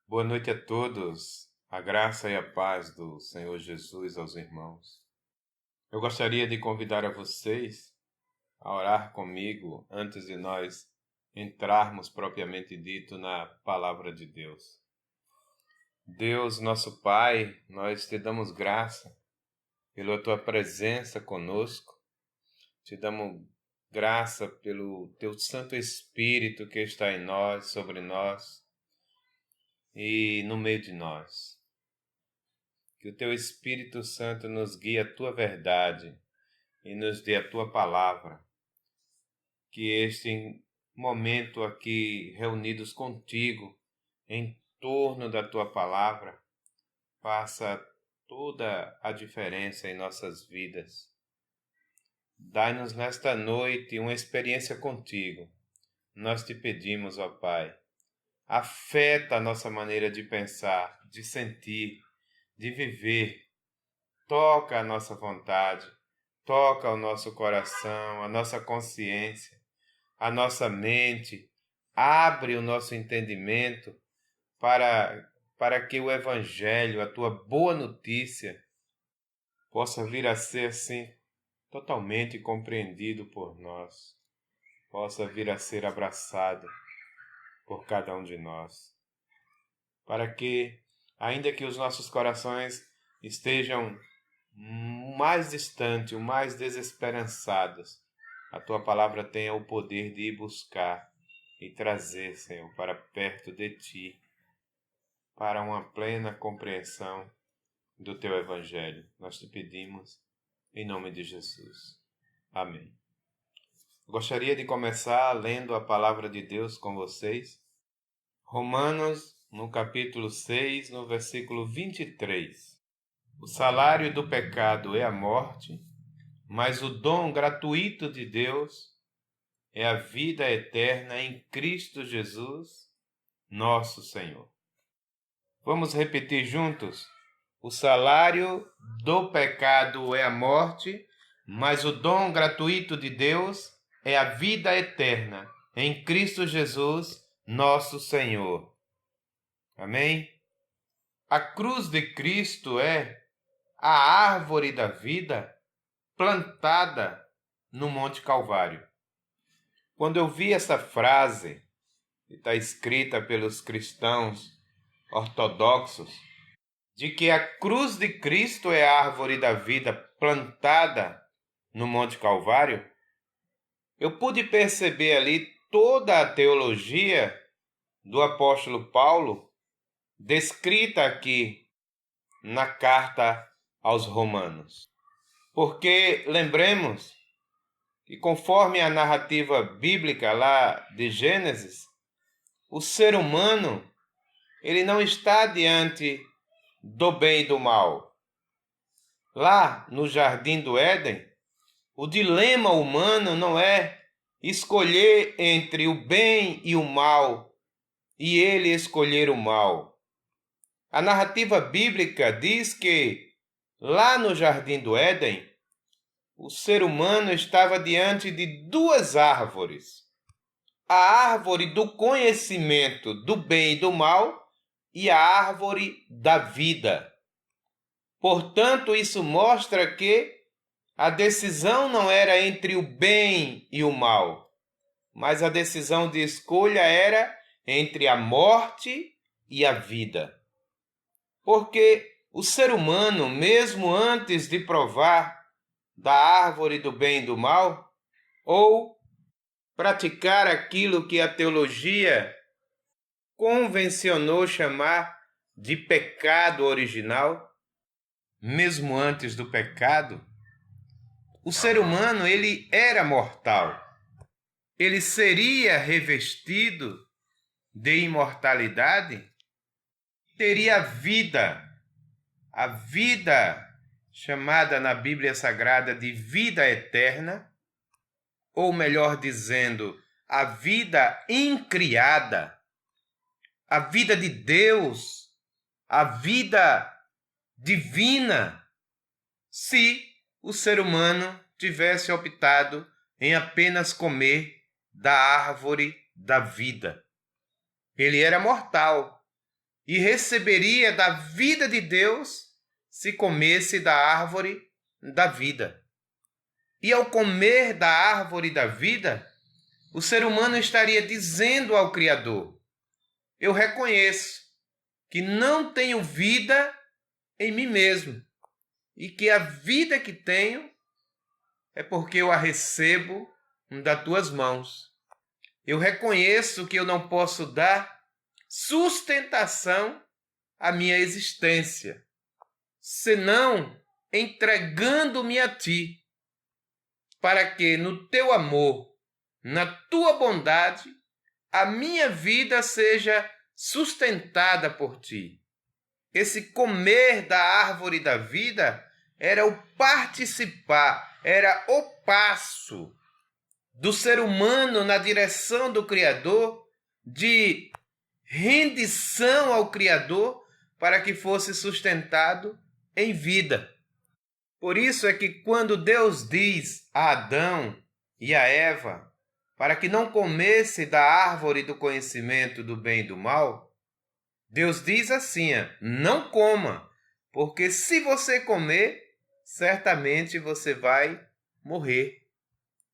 Boa noite a todos, a graça e a paz do Senhor Jesus aos irmãos. Eu gostaria de convidar a vocês a orar comigo antes de nós entrarmos propriamente dito na palavra de Deus. Deus, nosso Pai, nós te damos graça pela tua presença conosco, te damos graça pelo teu Santo Espírito que está em nós, sobre nós e no meio de nós. Que o Teu Espírito Santo nos guie a Tua verdade e nos dê a Tua palavra. Que este momento aqui reunidos contigo, em torno da Tua palavra, faça toda a diferença em nossas vidas. Dai-nos nesta noite uma experiência contigo. Nós te pedimos, ó Pai, afeta a nossa maneira de pensar, de sentir, de viver. Toca a nossa vontade, toca o nosso coração, a nossa consciência, a nossa mente, abre o nosso entendimento para que o Evangelho, a tua boa notícia, possa vir a ser assim totalmente compreendido por nós, possa vir a ser abraçado por cada um de nós, para que, ainda que os nossos corações estejam mais distante, o mais desesperançados, a Tua palavra tenha o poder de ir buscar e trazer, Senhor, para perto de Ti, para uma plena compreensão do Teu Evangelho. Nós te pedimos, em nome de Jesus. Amém. Gostaria de começar lendo a palavra de Deus com vocês. Romanos, no capítulo 6, no versículo 23. O salário do pecado é a morte, mas o dom gratuito de Deus é a vida eterna em Cristo Jesus, nosso Senhor. Vamos repetir juntos? O salário do pecado é a morte, mas o dom gratuito de Deus é a vida eterna em Cristo Jesus, nosso Senhor. Amém? A cruz de Cristo é a árvore da vida plantada no Monte Calvário. Quando eu vi essa frase, que está escrita pelos cristãos ortodoxos, de que a cruz de Cristo é a árvore da vida plantada no Monte Calvário, eu pude perceber ali toda a teologia do apóstolo Paulo, descrita aqui na carta aos Romanos. Porque, lembremos, que conforme a narrativa bíblica lá de Gênesis, o ser humano, ele não está diante do bem e do mal. Lá no Jardim do Éden, o dilema humano não é escolher entre o bem e o mal, e ele escolher o mal. A narrativa bíblica diz que lá no Jardim do Éden, o ser humano estava diante de duas árvores. A árvore do conhecimento do bem e do mal e a árvore da vida. Portanto, isso mostra que a decisão não era entre o bem e o mal, mas a decisão de escolha era entre a morte e a vida. Porque o ser humano, mesmo antes de provar da árvore do bem e do mal, ou praticar aquilo que a teologia convencionou chamar de pecado original, mesmo antes do pecado, o ser humano ele era mortal. Ele seria revestido de imortalidade, teria vida, a vida chamada na Bíblia Sagrada de vida eterna, ou melhor dizendo, a vida incriada, a vida de Deus, a vida divina, se o ser humano tivesse optado em apenas comer da árvore da vida. Ele era mortal e receberia da vida de Deus se comesse da árvore da vida. E ao comer da árvore da vida, o ser humano estaria dizendo ao Criador: eu reconheço que não tenho vida em mim mesmo e que a vida que tenho é porque eu a recebo das tuas mãos. Eu reconheço que eu não posso dar sustentação à minha existência, senão entregando-me a ti, para que no teu amor, na tua bondade, a minha vida seja sustentada por ti. Esse comer da árvore da vida era o participar, era o passo do ser humano na direção do Criador, de rendição ao Criador para que fosse sustentado em vida. Por isso é que quando Deus diz a Adão e a Eva para que não comesse da árvore do conhecimento do bem e do mal, Deus diz assim: não coma, porque se você comer, certamente você vai morrer.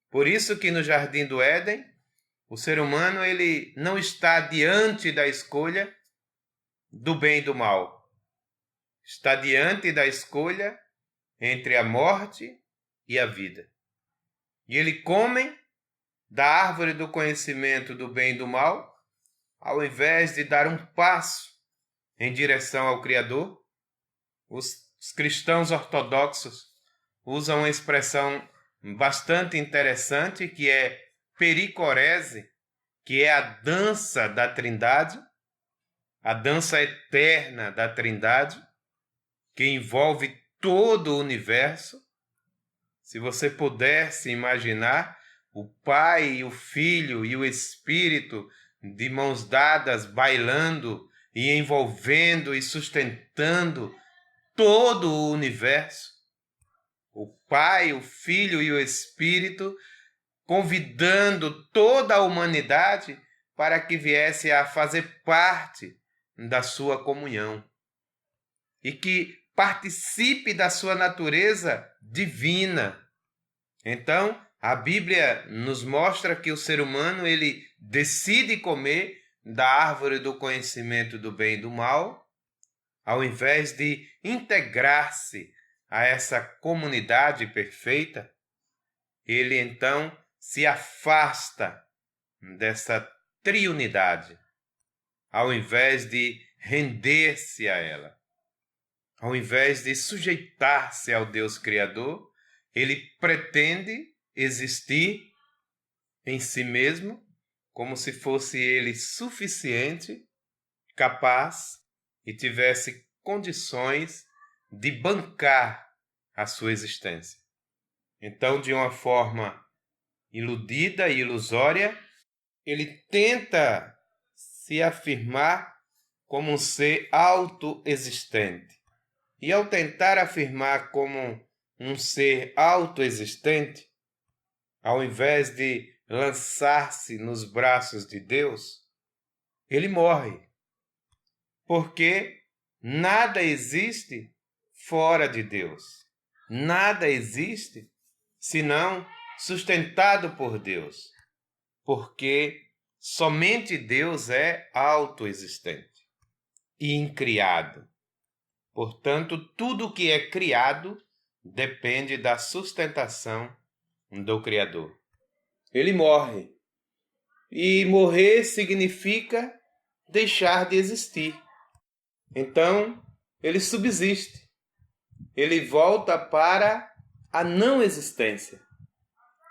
Por isso que no Jardim do Éden, o ser humano ele não está diante da escolha do bem e do mal. Está diante da escolha entre a morte e a vida. E eles comem da árvore do conhecimento do bem e do mal, ao invés de dar um passo em direção ao Criador. Os cristãos ortodoxos usam uma expressão bastante interessante, que é pericorese, que é a dança da Trindade, a dança eterna da Trindade, que envolve todo o universo. Se você pudesse imaginar o Pai, o Filho e o Espírito de mãos dadas, bailando e envolvendo e sustentando todo o universo, o Pai, o Filho e o Espírito convidando toda a humanidade para que viesse a fazer parte da sua comunhão e que participe da sua natureza divina. Então, a Bíblia nos mostra que o ser humano ele decide comer da árvore do conhecimento do bem e do mal, ao invés de integrar-se a essa comunidade perfeita. Ele então se afasta dessa triunidade, ao invés de render-se a ela. Ao invés de sujeitar-se ao Deus Criador, ele pretende existir em si mesmo, como se fosse ele suficiente, capaz e tivesse condições de bancar a sua existência. Então, de uma forma iludida e ilusória, ele tenta se afirmar como um ser autoexistente. E ao tentar afirmar como um ser autoexistente, ao invés de lançar-se nos braços de Deus, ele morre. Porque nada existe fora de Deus. Nada existe senão sustentado por Deus. Porque somente Deus é autoexistente e incriado. Portanto, tudo que é criado depende da sustentação do Criador. Ele morre. E morrer significa deixar de existir. Então, ele subsiste. Ele volta para a não existência.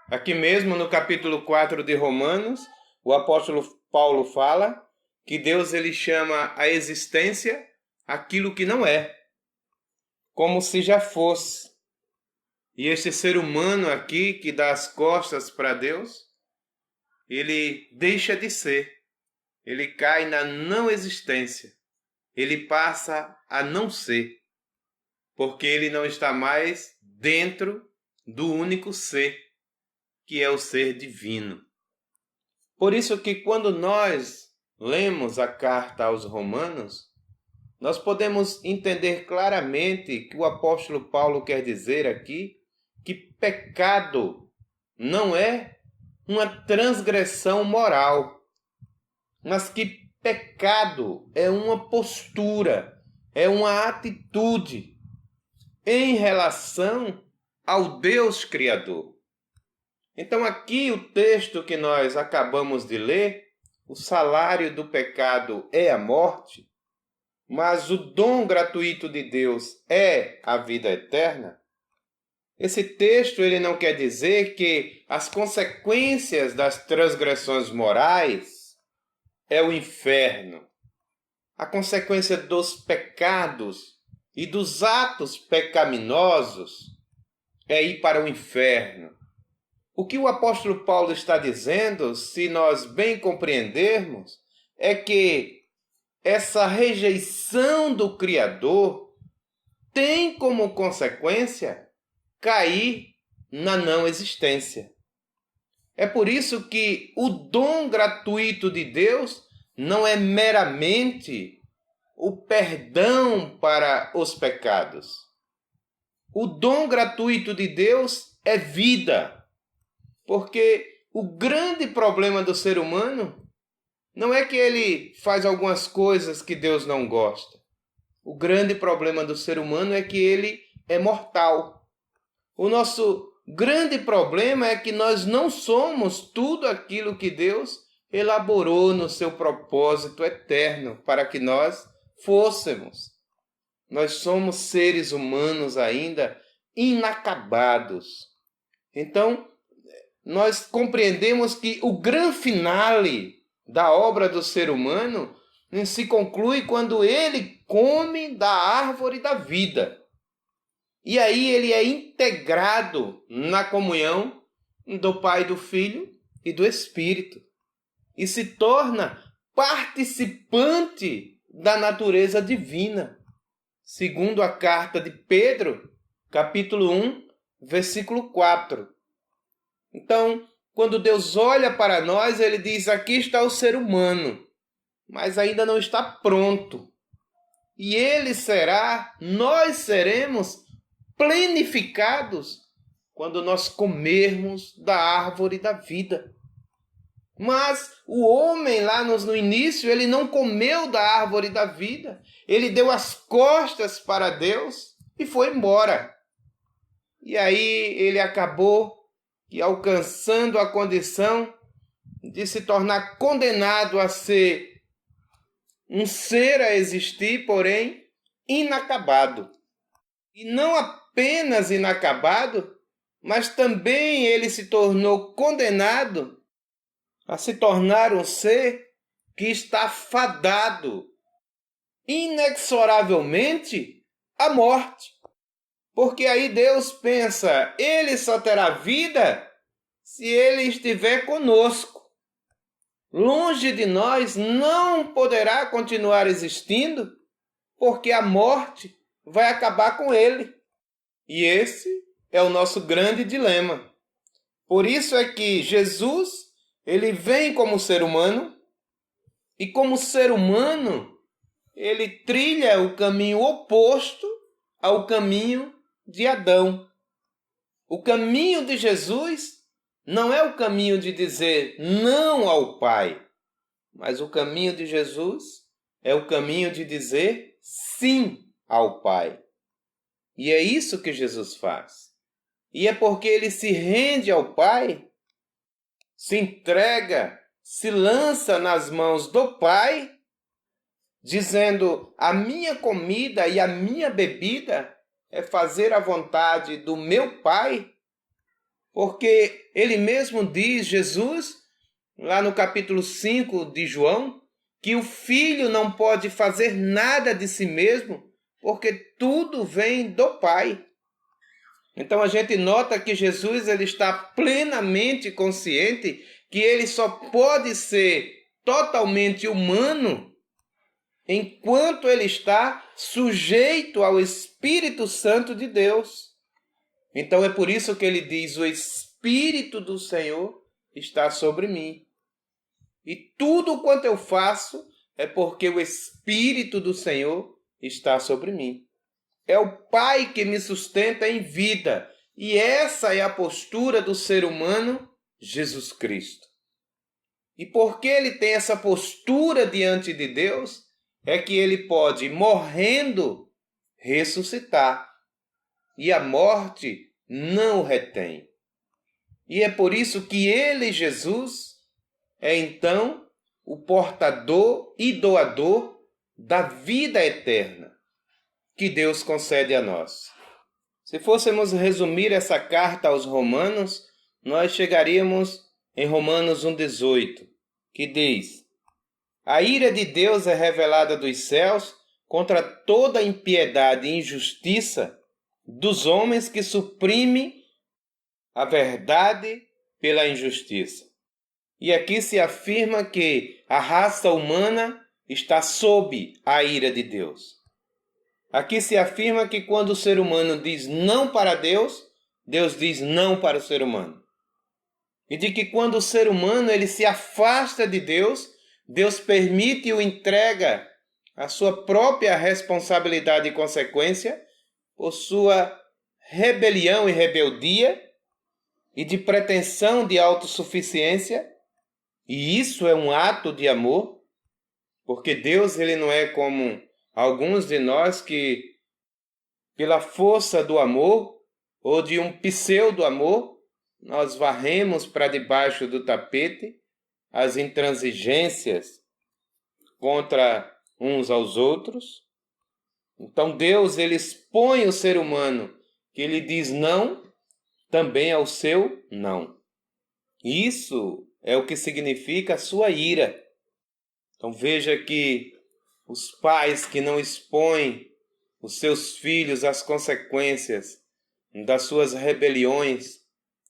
Aqui mesmo no capítulo 4 de Romanos, o apóstolo Paulo fala que Deus ele chama a existência aquilo que não é, como se já fosse. E este ser humano aqui que dá as costas para Deus, ele deixa de ser, ele cai na não existência, ele passa a não ser, porque ele não está mais dentro do único ser, que é o ser divino. Por isso que quando nós lemos a carta aos Romanos, nós podemos entender claramente que o apóstolo Paulo quer dizer aqui que pecado não é uma transgressão moral, mas que pecado é uma postura, é uma atitude em relação ao Deus Criador. Então, aqui o texto que nós acabamos de ler, o salário do pecado é a morte, mas o dom gratuito de Deus é a vida eterna. Esse texto ele não quer dizer que as consequências das transgressões morais é o inferno. A consequência dos pecados e dos atos pecaminosos é ir para o inferno. O que o apóstolo Paulo está dizendo, se nós bem compreendermos, é que essa rejeição do Criador tem como consequência cair na não existência. É por isso que o dom gratuito de Deus não é meramente o perdão para os pecados. O dom gratuito de Deus é vida, porque o grande problema do ser humano não é que ele faz algumas coisas que Deus não gosta. O grande problema do ser humano é que ele é mortal. O nosso grande problema é que nós não somos tudo aquilo que Deus elaborou no seu propósito eterno para que nós fôssemos. Nós somos seres humanos ainda inacabados. Então, nós compreendemos que o grande finale da obra do ser humano se conclui quando ele come da árvore da vida. E aí ele é integrado na comunhão do Pai, do Filho e do Espírito. E se torna participante da natureza divina. Segundo a carta de Pedro, capítulo 1, versículo 4. Então, quando Deus olha para nós, ele diz, aqui está o ser humano, mas ainda não está pronto. E nós seremos plenificados quando nós comermos da árvore da vida. Mas o homem lá no início, ele não comeu da árvore da vida. Ele deu as costas para Deus e foi embora. E aí ele acabou alcançando a condição de se tornar condenado a ser um ser a existir, porém inacabado. E não apenas inacabado, mas também ele se tornou condenado a se tornar um ser que está fadado inexoravelmente à morte. Porque aí Deus pensa, ele só terá vida se ele estiver conosco. Longe de nós não poderá continuar existindo, porque a morte vai acabar com ele. E esse é o nosso grande dilema. Por isso é que Jesus, ele vem como ser humano, e como ser humano, ele trilha o caminho oposto ao caminho de Adão. O caminho de Jesus não é o caminho de dizer não ao Pai, mas o caminho de Jesus é o caminho de dizer sim ao Pai. E é isso que Jesus faz. E é porque ele se rende ao Pai, se entrega, se lança nas mãos do Pai, dizendo, a minha comida e a minha bebida é fazer a vontade do meu Pai, porque ele mesmo diz, Jesus, lá no capítulo 5 de João, que o Filho não pode fazer nada de si mesmo, porque tudo vem do Pai. Então a gente nota que Jesus ele está plenamente consciente que ele só pode ser totalmente humano enquanto ele está sujeito ao Espírito Santo de Deus. Então é por isso que ele diz, o Espírito do Senhor está sobre mim. E tudo quanto eu faço é porque o Espírito do Senhor está sobre mim. É o Pai que me sustenta em vida. E essa é a postura do ser humano, Jesus Cristo. E porque ele tem essa postura diante de Deus, é que ele pode, morrendo, ressuscitar. E a morte não o retém. E é por isso que ele, Jesus, é então o portador e doador da vida eterna que Deus concede a nós. Se fôssemos resumir essa carta aos Romanos, nós chegaríamos em Romanos 1,18, que diz: a ira de Deus é revelada dos céus contra toda a impiedade e injustiça dos homens que suprimem a verdade pela injustiça. E aqui se afirma que a raça humana está sob a ira de Deus. Aqui se afirma que quando o ser humano diz não para Deus, Deus diz não para o ser humano. E de que quando o ser humano ele se afasta de Deus, Deus permite e o entrega a sua própria responsabilidade e consequência por sua rebelião e rebeldia e de pretensão de autossuficiência. E isso é um ato de amor, porque Deus ele não é como alguns de nós que, pela força do amor ou de um pseudo-amor, nós varremos para debaixo do tapete as intransigências contra uns aos outros. Então Deus ele expõe o ser humano que ele diz não também ao seu não. Isso é o que significa a sua ira. Então veja que os pais que não expõem os seus filhos às consequências das suas rebeliões,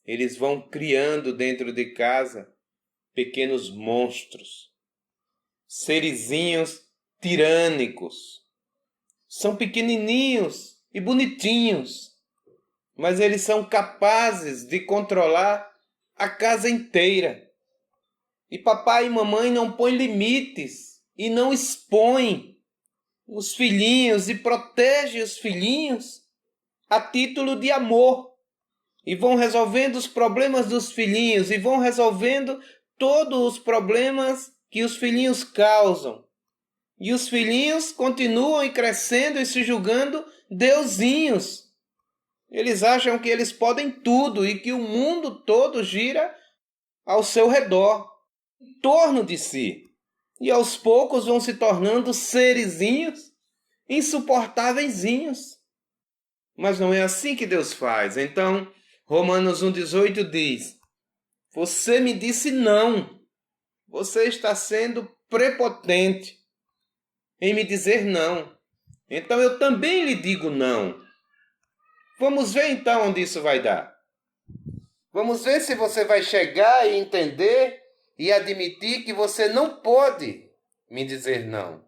eles vão criando dentro de casa pequenos monstros, serizinhos tirânicos. São pequenininhos e bonitinhos, mas eles são capazes de controlar a casa inteira. E papai e mamãe não põem limites e não expõem os filhinhos e protegem os filhinhos a título de amor. E vão resolvendo os problemas dos filhinhos e vão resolvendo todos os problemas que os filhinhos causam. E os filhinhos continuam crescendo e se julgando deusinhos. Eles acham que eles podem tudo e que o mundo todo gira ao seu redor, em torno de si. E aos poucos vão se tornando serizinhos insuportáveis. Mas não é assim que Deus faz. Então, Romanos 1,18 diz: você me disse não. Você está sendo prepotente em me dizer não. Então eu também lhe digo não. Vamos ver então onde isso vai dar. Vamos ver se você vai chegar e entender e admitir que você não pode me dizer não.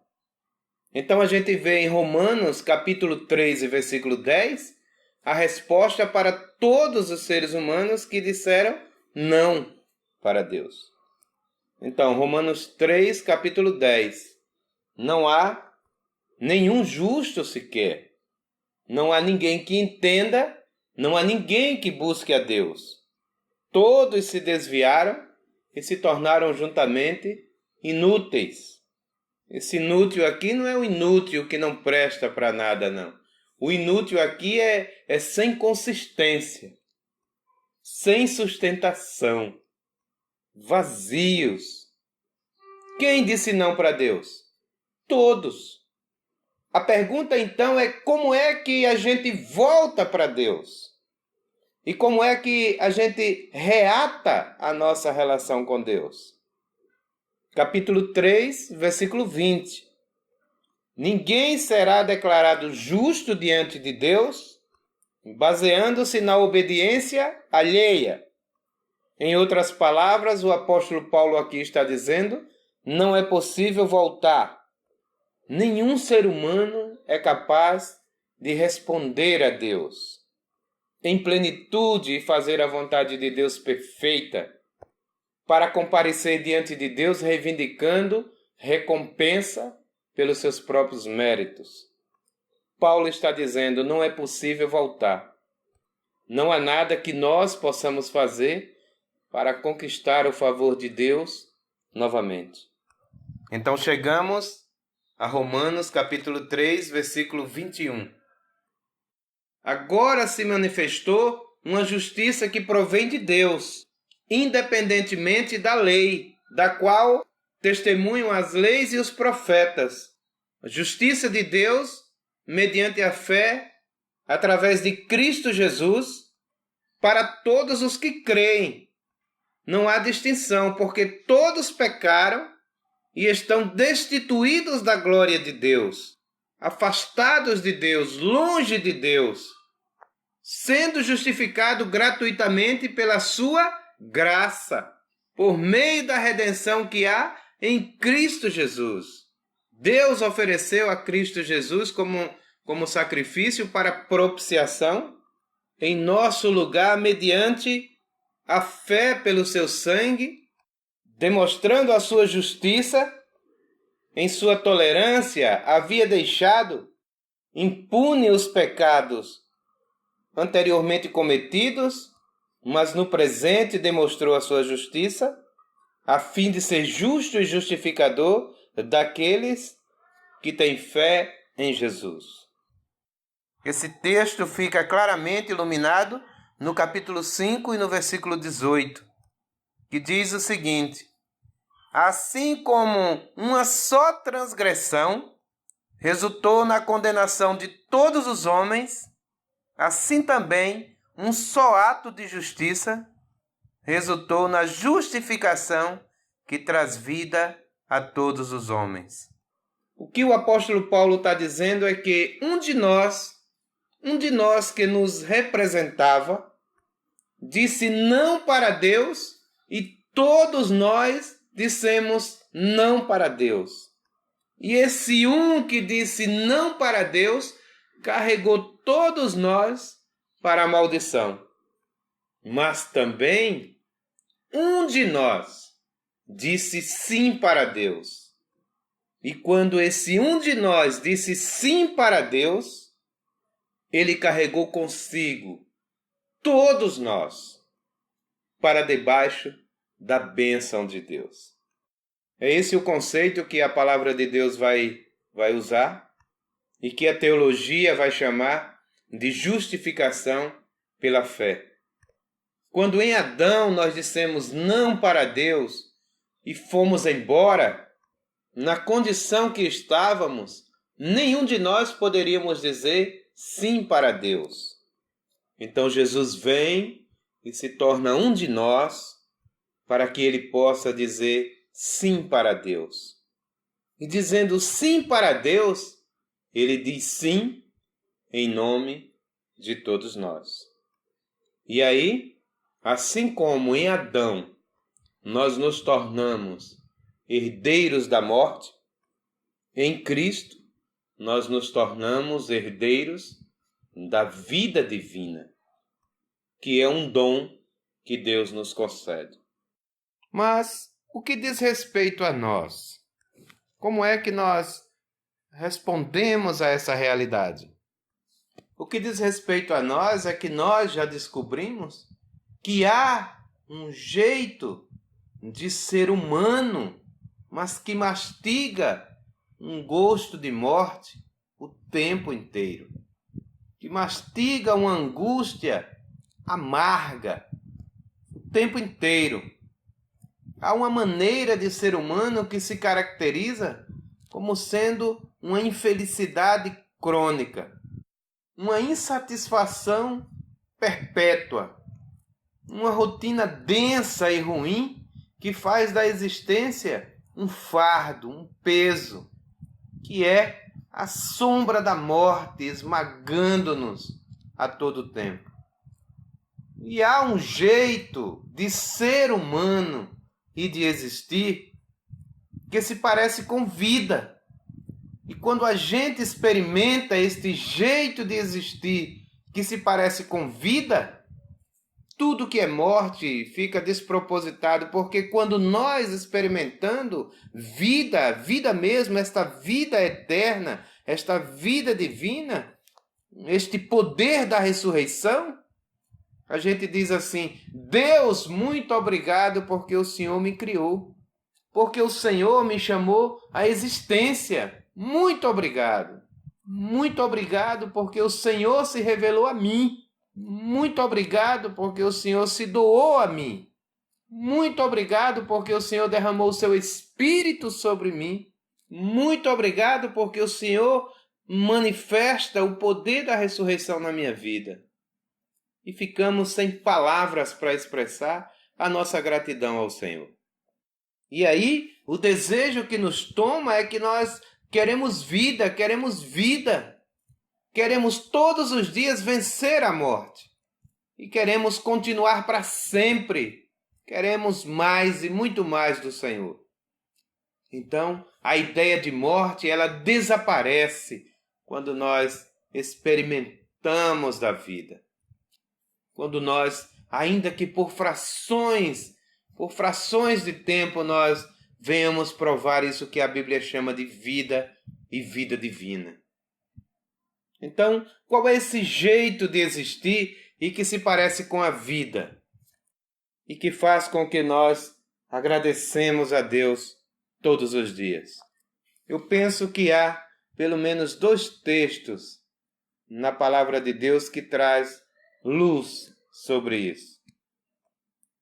Então a gente vê em Romanos capítulo 3 e versículo 10 a resposta para todos os seres humanos que disseram não para Deus. Então, Romanos 3, capítulo 10. Não há nenhum justo sequer. Não há ninguém que entenda, não há ninguém que busque a Deus. Todos se desviaram e se tornaram juntamente inúteis. Esse inútil aqui não é o inútil que não presta para nada, não. O inútil aqui é sem consistência, sem sustentação, vazios. Quem disse não para Deus? Todos. A pergunta então é como é que a gente volta para Deus? E como é que a gente reata a nossa relação com Deus? Capítulo 3, versículo 20. Ninguém será declarado justo diante de Deus, baseando-se na obediência alheia. Em outras palavras, o apóstolo Paulo aqui está dizendo, não é possível voltar. Nenhum ser humano é capaz de responder a Deus em plenitude e fazer a vontade de Deus perfeita, para comparecer diante de Deus reivindicando recompensa pelos seus próprios méritos. Paulo está dizendo, não é possível voltar. Não há nada que nós possamos fazer para conquistar o favor de Deus novamente. Então chegamos a Romanos capítulo 3, versículo 21. Agora se manifestou uma justiça que provém de Deus, independentemente da lei, da qual testemunham as leis e os profetas. A justiça de Deus, mediante a fé, através de Cristo Jesus, para todos os que creem. Não há distinção, porque todos pecaram e estão destituídos da glória de Deus, afastados de Deus, longe de Deus, sendo justificado gratuitamente pela sua graça, por meio da redenção que há em Cristo Jesus. Deus ofereceu a Cristo Jesus como sacrifício para propiciação em nosso lugar mediante a fé pelo seu sangue, demonstrando a sua justiça. Em sua tolerância havia deixado impune os pecados anteriormente cometidos, mas no presente demonstrou a sua justiça, a fim de ser justo e justificador daqueles que têm fé em Jesus. Esse texto fica claramente iluminado no capítulo 5 e no versículo 18, que diz o seguinte: assim como uma só transgressão resultou na condenação de todos os homens, assim também um só ato de justiça resultou na justificação que traz vida a todos os homens. O que o apóstolo Paulo está dizendo é que um de nós que nos representava, disse não para Deus e todos nós dissemos não para Deus. E esse um que disse não para Deus carregou todos nós para a maldição. Mas também um de nós disse sim para Deus. E quando esse um de nós disse sim para Deus, ele carregou consigo todos nós para debaixo da bênção de Deus. É esse o conceito que a palavra de Deus vai usar e que a teologia vai chamar de justificação pela fé. Quando em Adão nós dissemos não para Deus e fomos embora, na condição que estávamos, nenhum de nós poderíamos dizer sim para Deus. Então Jesus vem e se torna um de nós para que ele possa dizer sim para Deus. E dizendo sim para Deus, ele diz sim em nome de todos nós. E aí, assim como em Adão nós nos tornamos herdeiros da morte, em Cristo nós nos tornamos herdeiros da vida divina, que é um dom que Deus nos concede. Mas o que diz respeito a nós? Como é que nós respondemos a essa realidade? O que diz respeito a nós é que nós já descobrimos que há um jeito de ser humano, mas que mastiga um gosto de morte o tempo inteiro, que mastiga uma angústia amarga o tempo inteiro. Há uma maneira de ser humano que se caracteriza como sendo uma infelicidade crônica, uma insatisfação perpétua, uma rotina densa e ruim que faz da existência um fardo, um peso, que é a sombra da morte esmagando-nos a todo tempo. E há um jeito de ser humano e de existir que se parece com vida. E quando a gente experimenta este jeito de existir que se parece com vida, tudo que é morte fica despropositado, porque quando nós experimentando vida mesmo, esta vida eterna, esta vida divina, este poder da ressurreição, a gente diz assim: Deus, muito obrigado porque o Senhor me criou, porque o Senhor me chamou à existência. Muito obrigado. Muito obrigado porque o Senhor se revelou a mim. Muito obrigado porque o Senhor se doou a mim. Muito obrigado porque o Senhor derramou o seu Espírito sobre mim. Muito obrigado porque o Senhor manifesta o poder da ressurreição na minha vida. E ficamos sem palavras para expressar a nossa gratidão ao Senhor. E aí, o desejo que nos toma é que nós queremos vida. Queremos todos os dias vencer a morte. E queremos continuar para sempre. Queremos mais e muito mais do Senhor. Então, a ideia de morte, ela desaparece quando nós experimentamos da vida. Quando nós, ainda que por frações de tempo, nós venhamos provar isso que a Bíblia chama de vida e vida divina. Então, qual é esse jeito de existir e que se parece com a vida? E que faz com que nós agradecemos a Deus todos os dias? Eu penso que há pelo menos 2 textos na palavra de Deus que traz luz sobre isso.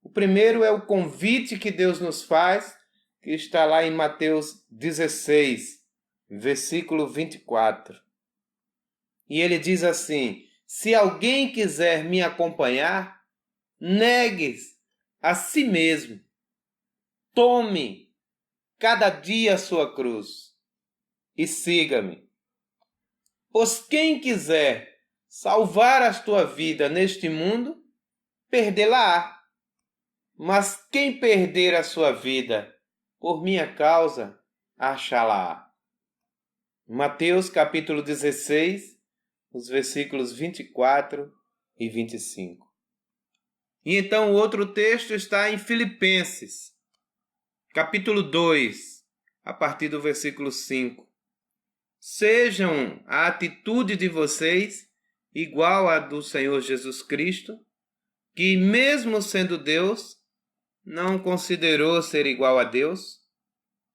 O primeiro é o convite que Deus nos faz, que está lá em Mateus 16, versículo 24. E ele diz assim: se alguém quiser me acompanhar, negue-se a si mesmo. Tome cada dia a sua cruz e siga-me. Pois quem quiser salvar a tua vida neste mundo, perdê-la-á. Mas quem perder a sua vida por minha causa, achá-la-á. Mateus capítulo 16, os versículos 24 e 25. E então o outro texto está em Filipenses, capítulo 2, a partir do versículo 5. Sejam a atitude de vocês igual à do Senhor Jesus Cristo, que mesmo sendo Deus, não considerou ser igual a Deus,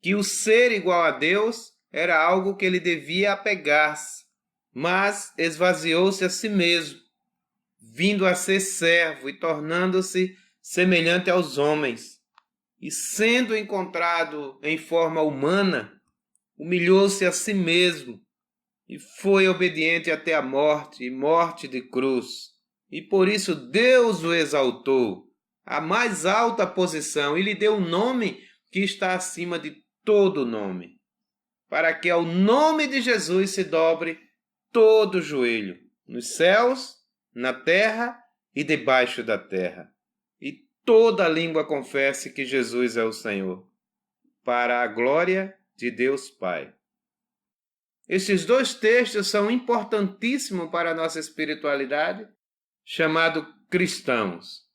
que o ser igual a Deus era algo que ele devia apegar-se, mas esvaziou-se a si mesmo, vindo a ser servo e tornando-se semelhante aos homens. E sendo encontrado em forma humana, humilhou-se a si mesmo e foi obediente até a morte, e morte de cruz. E por isso Deus o exaltou à mais alta posição e lhe deu um nome que está acima de todo nome, para que ao nome de Jesus se dobre todo o joelho, nos céus, na terra e debaixo da terra, e toda língua confesse que Jesus é o Senhor, para a glória de Deus Pai. Estes 2 textos são importantíssimos para a nossa espiritualidade, chamado cristãos.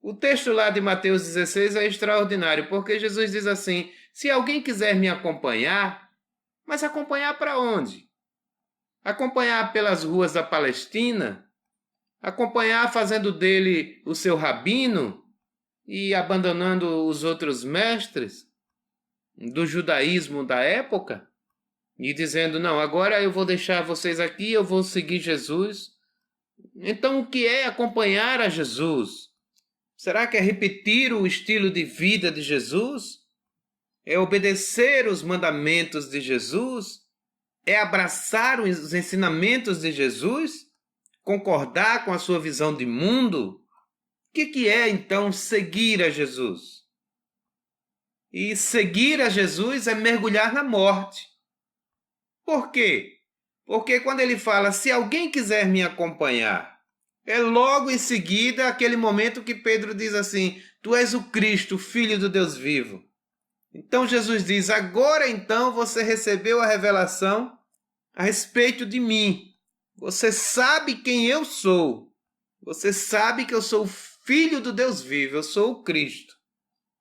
O texto lá de Mateus 16 é extraordinário, porque Jesus diz assim: se alguém quiser me acompanhar, mas acompanhar para onde? Acompanhar pelas ruas da Palestina? Acompanhar fazendo dele o seu rabino e abandonando os outros mestres do judaísmo da época? E dizendo, não, agora eu vou deixar vocês aqui, eu vou seguir Jesus. Então o que é acompanhar a Jesus? Será que é repetir o estilo de vida de Jesus? É obedecer os mandamentos de Jesus? É abraçar os ensinamentos de Jesus? Concordar com a sua visão de mundo? O que é então seguir a Jesus? E seguir a Jesus é mergulhar na morte. Por quê? Porque quando ele fala, se alguém quiser me acompanhar, é logo em seguida aquele momento que Pedro diz assim, tu és o Cristo, Filho do Deus vivo. Então Jesus diz, agora então você recebeu a revelação a respeito de mim. Você sabe quem eu sou. Você sabe que eu sou o Filho do Deus vivo, eu sou o Cristo.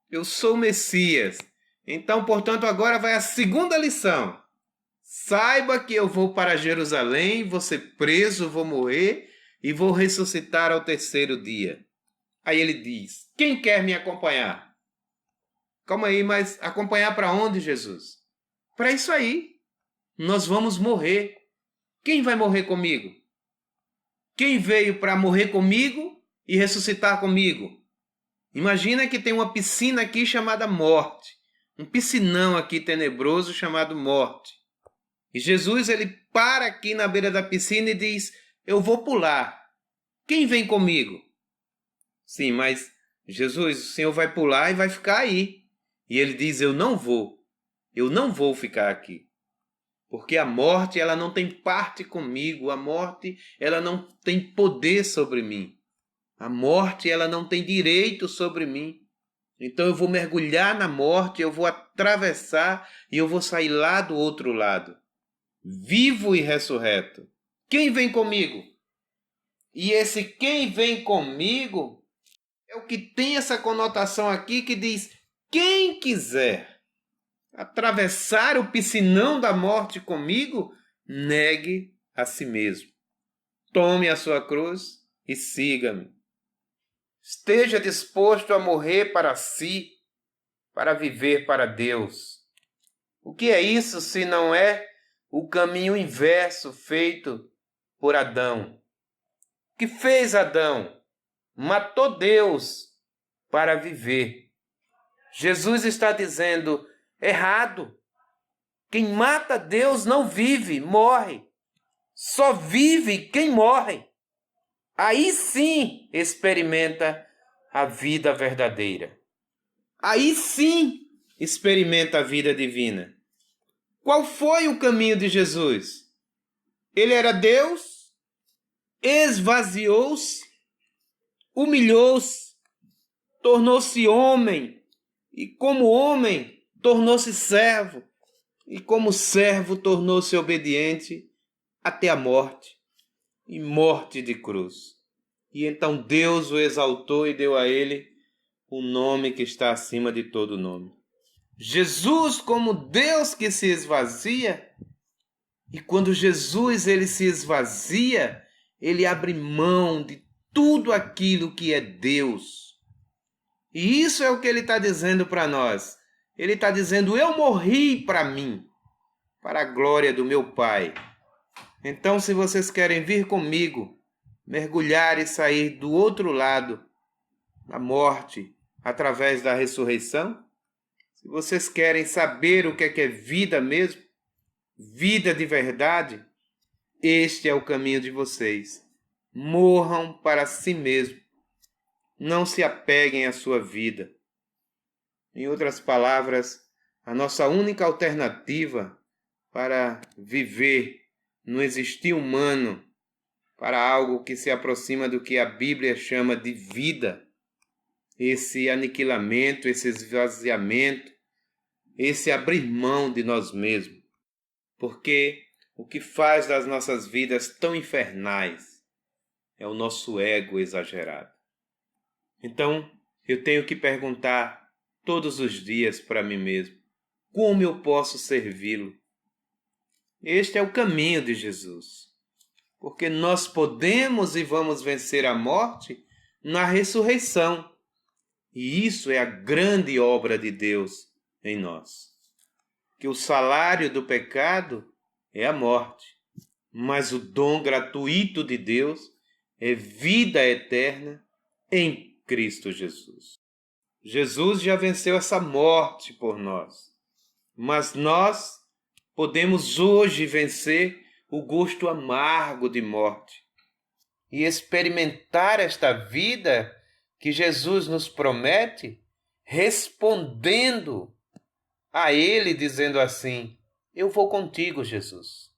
Eu sou o Messias. Então, portanto, agora vai a segunda lição. Saiba que eu vou para Jerusalém, vou ser preso, vou morrer e vou ressuscitar ao terceiro dia. Aí ele diz: quem quer me acompanhar? Calma aí, mas acompanhar para onde, Jesus? Para isso aí. Nós vamos morrer. Quem vai morrer comigo? Quem veio para morrer comigo e ressuscitar comigo? Imagina que tem uma piscina aqui chamada morte. Um piscinão aqui tenebroso chamado morte. E Jesus, ele para aqui na beira da piscina e diz: eu vou pular. Quem vem comigo? Sim, mas Jesus, o Senhor vai pular e vai ficar aí. E ele diz: eu não vou ficar aqui. Porque a morte, ela não tem parte comigo, a morte, ela não tem poder sobre mim. A morte, ela não tem direito sobre mim. Então eu vou mergulhar na morte, eu vou atravessar e eu vou sair lá do outro lado, vivo e ressurreto. Quem vem comigo? E esse quem vem comigo é o que tem essa conotação aqui que diz: quem quiser atravessar o piscinão da morte comigo, negue a si mesmo. Tome a sua cruz e siga-me. Esteja disposto a morrer para si, para viver para Deus. O que é isso se não é o caminho inverso feito por Adão? O que fez Adão? Matou Deus para viver. Jesus está dizendo: errado. Quem mata Deus não vive, morre. Só vive quem morre. Aí sim experimenta a vida verdadeira. Aí sim experimenta a vida divina. Qual foi o caminho de Jesus? Ele era Deus, esvaziou-se, humilhou-se, tornou-se homem, e como homem tornou-se servo, e como servo tornou-se obediente até a morte, e morte de cruz. E então Deus o exaltou e deu a ele o nome que está acima de todo nome. Jesus, como Deus que se esvazia, e quando Jesus ele se esvazia, ele abre mão de tudo aquilo que é Deus. E isso é o que ele está dizendo para nós. Ele está dizendo: eu morri para mim, para a glória do meu Pai. Então, se vocês querem vir comigo, mergulhar e sair do outro lado da morte, através da ressurreição, se vocês querem saber o que é vida mesmo, vida de verdade, este é o caminho de vocês. Morram para si mesmo. Não se apeguem à sua vida. Em outras palavras, a nossa única alternativa para viver no existir humano, para algo que se aproxima do que a Bíblia chama de vida, esse aniquilamento, esse esvaziamento, esse abrir mão de nós mesmos. Porque o que faz das nossas vidas tão infernais é o nosso ego exagerado. Então, eu tenho que perguntar todos os dias para mim mesmo: como eu posso servi-lo? Este é o caminho de Jesus. Porque nós podemos e vamos vencer a morte na ressurreição. E isso é a grande obra de Deus em nós. Que o salário do pecado é a morte, mas o dom gratuito de Deus é vida eterna em Cristo Jesus. Jesus já venceu essa morte por nós, mas nós podemos hoje vencer o gosto amargo de morte e experimentar esta vida que Jesus nos promete, respondendo a Ele, dizendo assim: eu vou contigo, Jesus.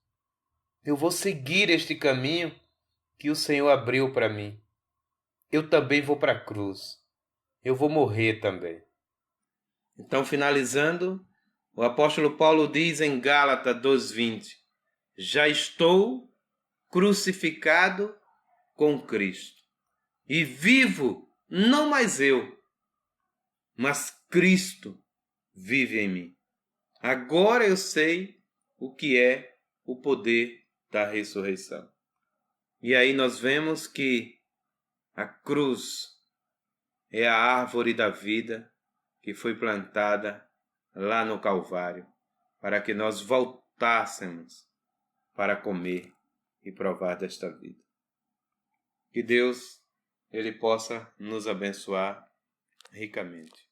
Eu vou seguir este caminho que o Senhor abriu para mim. Eu também vou para a cruz. Eu vou morrer também. Então, finalizando, o apóstolo Paulo diz em Gálatas 2:20: já estou crucificado com Cristo. E vivo, não mais eu, mas Cristo vive em mim. Agora eu sei o que é o poder da ressurreição. E aí nós vemos que a cruz é a árvore da vida que foi plantada lá no Calvário, para que nós voltássemos para comer e provar desta vida. Que Deus, Ele possa nos abençoar ricamente.